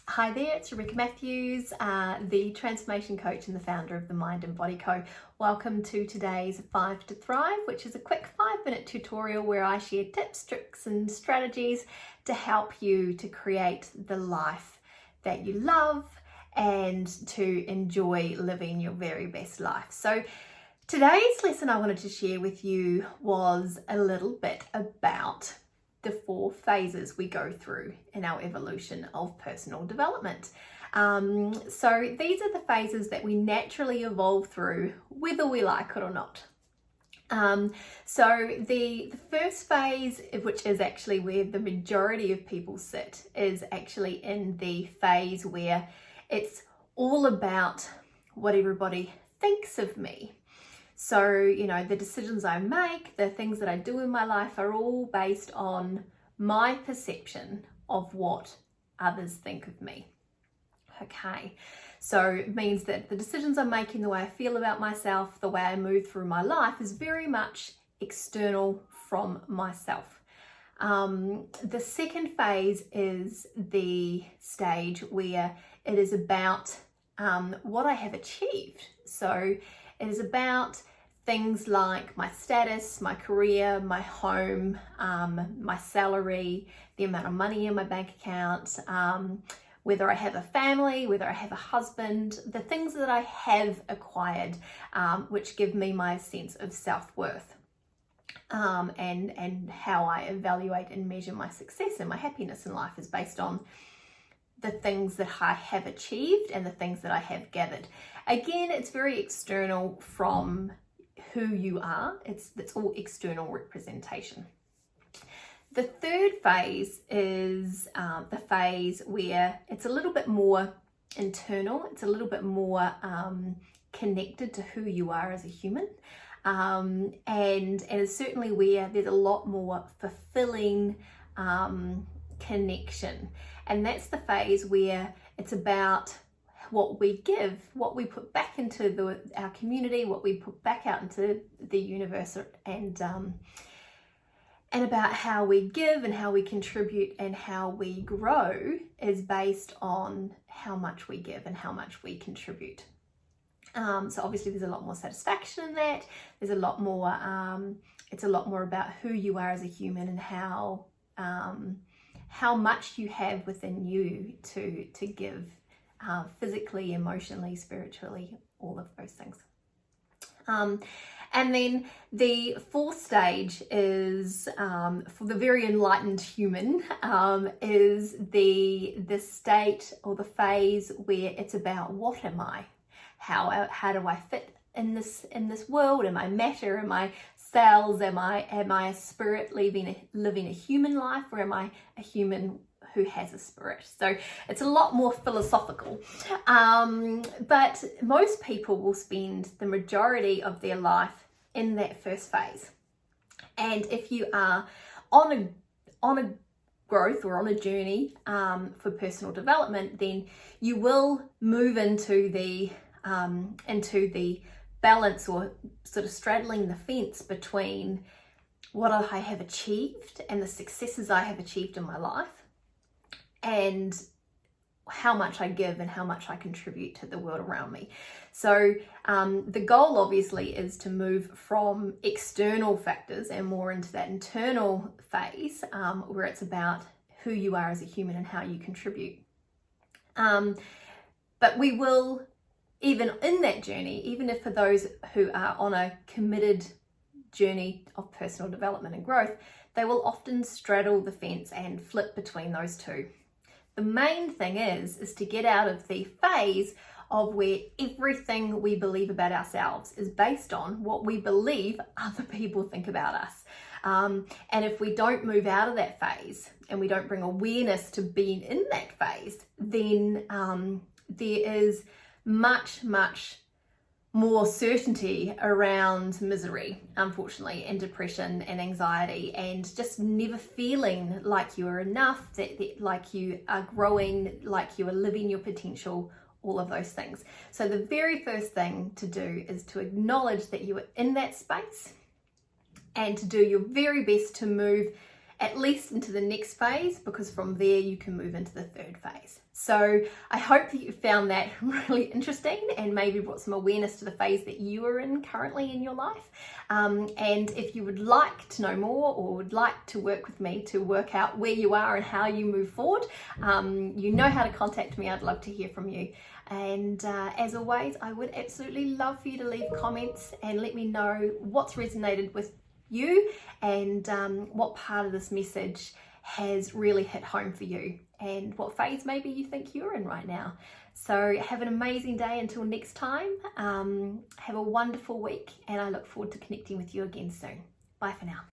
Hi there, it's Rebecca Matthews, the transformation coach and the founder of the Mind and Body Co. Welcome to today's 5 to Thrive, which is a quick 5-minute tutorial where I share tips, tricks and strategies to help you to create the life that you love and to enjoy living your very best life. So today's lesson I wanted to share with you was a little bit about the 4 phases we go through in our evolution of personal development. So these are the phases that we naturally evolve through, whether we like it or not. So the first phase, which is actually where the majority of people sit, is actually in the phase where it's all about what everybody thinks of me. So, the decisions I make, the things that I do in my life are all based on my perception of what others think of me. Okay, so it means that the decisions I'm making, the way I feel about myself, the way I move through my life is very much external from myself. The second phase is the stage where it is about what I have achieved. So it is about things like my status, my career, my home, my salary, the amount of money in my bank account, whether I have a family, whether I have a husband, the things that I have acquired, which give me my sense of self-worth, and how I evaluate and measure my success and my happiness in life is based on the things that I have achieved and the things that I have gathered. Again, it's very external from who you are. It's all external representation. The third phase is the phase where it's a little bit more internal. It's a little bit more connected to who you are as a human. And it's certainly where there's a lot more fulfilling connection. And that's the phase where it's about what we give, what we put back into our community, what we put back out into the universe, and about how we give and how we contribute and how we grow is based on how much we give and how much we contribute. So obviously there's a lot more satisfaction in that. There's a lot more, it's a lot more about who you are as a human and how much you have within you to give, physically, emotionally, spiritually, all of those things. And then the fourth stage is, for the very enlightened human, is the state or the phase where it's about what am I? How do I fit in this world? Am I matter? Am I cells? Am I a spirit living a human life, or am I a human who has a spirit? So it's a lot more philosophical, but most people will spend the majority of their life in that first phase. And if you are on a growth or on a journey for personal development, then you will move into the balance, or sort of straddling the fence between what I have achieved and the successes I have achieved in my life, and how much I give and how much I contribute to the world around me. So the goal obviously is to move from external factors and more into that internal phase, where it's about who you are as a human and how you contribute. But we will, even in that journey, even if for those who are on a committed journey of personal development and growth, they will often straddle the fence and flip between those two. The main thing is to get out of the phase of where everything we believe about ourselves is based on what we believe other people think about us. And if we don't move out of that phase and we don't bring awareness to being in that phase, then there is much more certainty around misery, unfortunately, and depression and anxiety, and just never feeling like you are enough, that like you are growing, like you are living your potential, all of those things. So the very first thing to do is to acknowledge that you are in that space and to do your very best to move at least into the next phase, because from there you can move into the third phase. So I hope that you found that really interesting and maybe brought some awareness to the phase that you are in currently in your life. And if you would like to know more or would like to work with me to work out where you are and how you move forward, you know how to contact me. I'd love to hear from you. And as always, I would absolutely love for you to leave comments and let me know what's resonated with you and what part of this message has really hit home for you and what phase maybe you think you're in right now. So have an amazing day until next time. Have a wonderful week, and I look forward to connecting with you again soon. Bye for now.